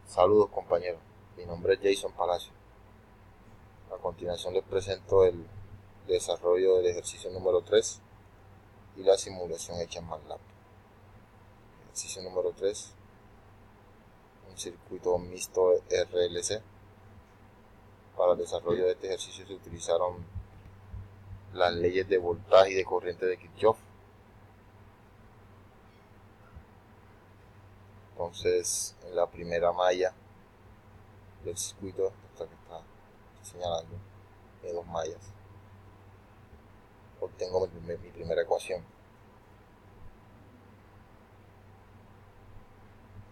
Saludos compañeros, mi nombre es Jason Palacio. A continuación les presento el desarrollo del ejercicio número 3 y la simulación hecha en MATLAB. Ejercicio número 3, un circuito mixto RLC. Para el desarrollo de este ejercicio se utilizaron las leyes de voltaje y de corriente de Kirchhoff. Entonces, en la primera malla del circuito, esta que está señalando, de dos mallas, obtengo mi primera ecuación,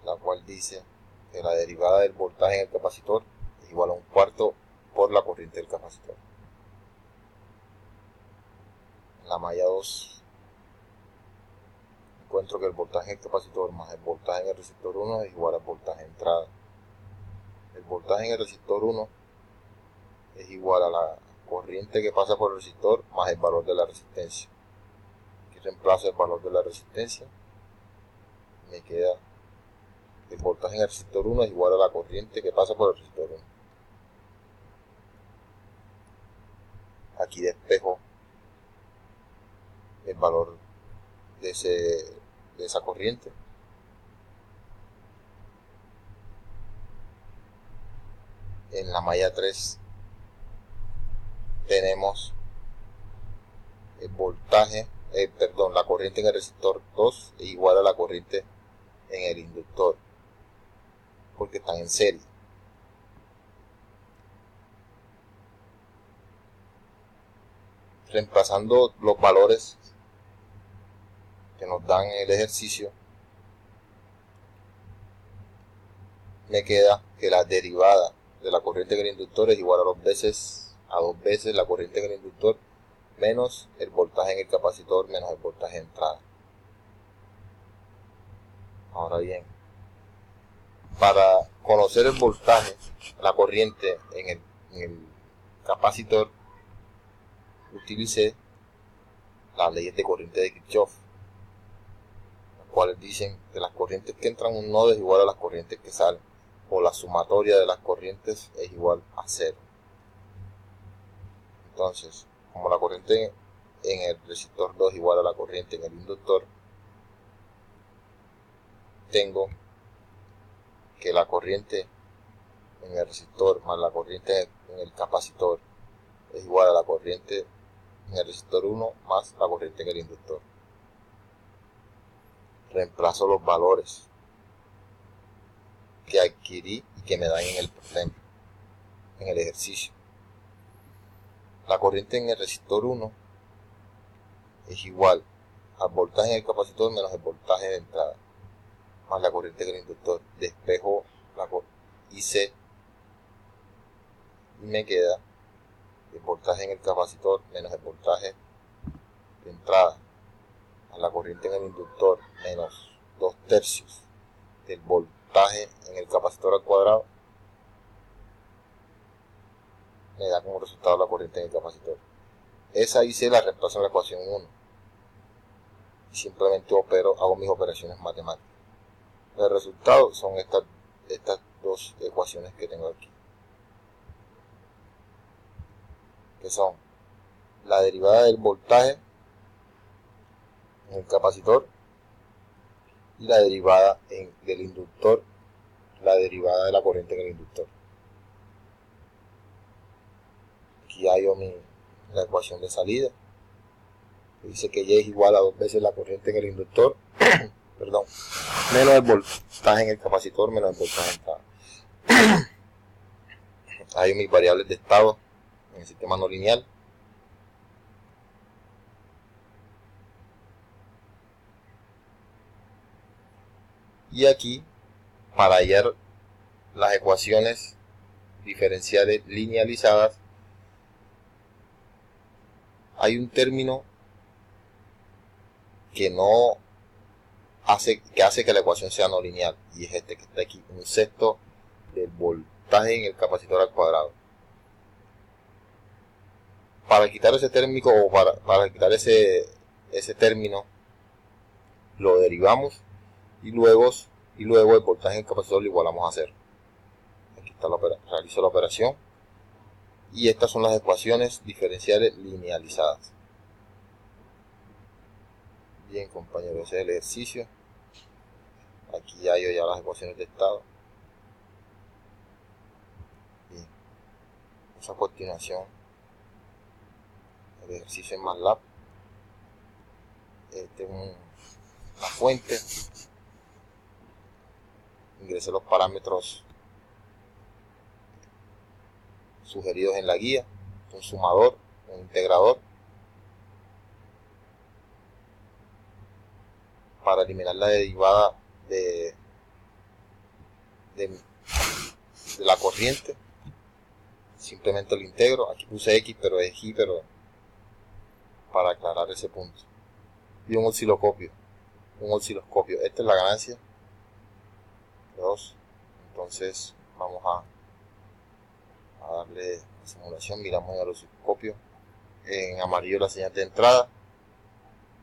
la cual dice que la derivada del voltaje en el capacitor es igual a 1/4 por la corriente del capacitor. En la malla 2 encuentro que el voltaje en el capacitor más el voltaje en el resistor 1 es igual al voltaje de entrada. El voltaje en el resistor 1 es igual a la corriente que pasa por el resistor más el valor de la resistencia. Aquí reemplazo el valor de la resistencia, me queda el voltaje en el resistor 1 es igual a la corriente que pasa por el resistor 1. Aquí despejo el valor de esa corriente. En la malla 3 tenemos el voltaje, la corriente en el resistor 2 es igual a la corriente en el inductor, porque están en serie. Reemplazando los valores que nos dan el ejercicio, me queda que la derivada de la corriente en el inductor es igual a dos veces la corriente en el inductor menos el voltaje en el capacitor menos el voltaje de entrada. Ahora bien, para conocer el voltaje, la corriente en el capacitor, utilicé las leyes de corriente de Kirchhoff, las cuales dicen que las corrientes que entran en un nodo es igual a las corrientes que salen, o la sumatoria de las corrientes es igual a 0. Entonces, como la corriente en el resistor 2 es igual a la corriente en el inductor, tengo que la corriente en el resistor más la corriente en el capacitor es igual a la corriente en el resistor 1 más la corriente en el inductor. Reemplazo los valores que adquirí y que me dan en el problema, en el ejercicio. La corriente en el resistor 1 es igual al voltaje en el capacitor menos el voltaje de entrada más la corriente en el inductor. Despejo la IC y me queda el voltaje en el capacitor menos el voltaje de entrada a la corriente en el inductor menos 2/3 del voltaje en el capacitor al cuadrado, me da como resultado la corriente en el capacitor. Esa IC la reemplazo en la ecuación 1 y simplemente hago mis operaciones matemáticas. El resultado son estas dos ecuaciones que tengo aquí, que son la derivada del voltaje en el capacitor y la derivada del inductor, la derivada de la corriente en el inductor. Aquí hallo la ecuación de salida, que dice que Y es igual a 2 veces la corriente en el inductor, menos el voltaje en el capacitor menos el voltaje en entrada. Hallo mis variables de estado en el sistema no lineal. Y aquí, para hallar las ecuaciones diferenciales linealizadas, hay un término que hace que la ecuación sea no lineal, y es este que está aquí, 1/6 del voltaje en el capacitor al cuadrado. Para quitar ese término, o para quitar ese término, lo derivamos y luego el voltaje en el capacitor lo igualamos a 0. realizo la operación. Y estas son las ecuaciones diferenciales linealizadas. Bien, compañeros, ese es el ejercicio. Aquí ya hay las ecuaciones de estado. Bien, a continuación el ejercicio en MATLAB. Tengo una fuente. Ingresé los parámetros sugeridos en la guía, un sumador, un integrador. Para eliminar la derivada de la corriente, simplemente lo integro. Aquí puse X, pero es Y, pero para aclarar ese punto. Y un osciloscopio. Esta es la ganancia. 2. Entonces vamos a darle simulación. Miramos en el osciloscopio. En amarillo la señal de entrada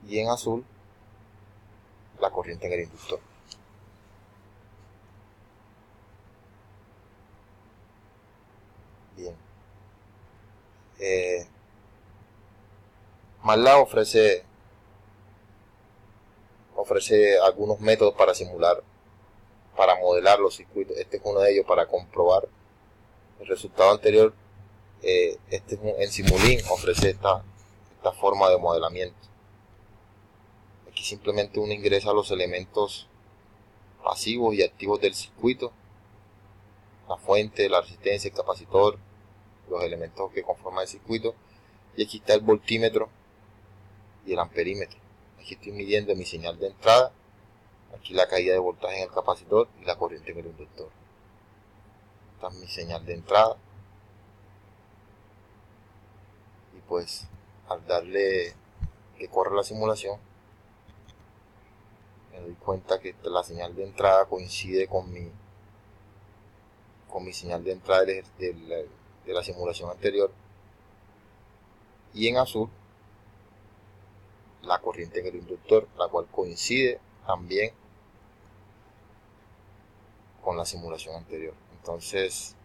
y en azul la corriente en el inductor. Bien. MATLAB ofrece algunos métodos para simular, para modelar los circuitos. Este es uno de ellos para comprobar el resultado anterior. En Simulink ofrece esta forma de modelamiento. Aquí simplemente uno ingresa los elementos pasivos y activos del circuito, la fuente, la resistencia, el capacitor, los elementos que conforman el circuito, y aquí está el voltímetro y el amperímetro. Aquí estoy midiendo mi señal de entrada, aquí la caída de voltaje en el capacitor y la corriente en el inductor. Esta es mi señal de entrada. Y pues al darle que corre la simulación, me doy cuenta que la señal de entrada coincide con mi señal de entrada de la simulación anterior, y en azul la corriente en el inductor, la cual coincide también con la simulación anterior. Entonces,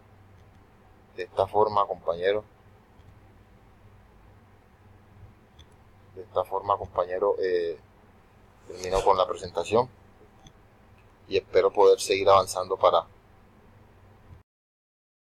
de esta forma, compañeros, termino con la presentación y espero poder seguir avanzando para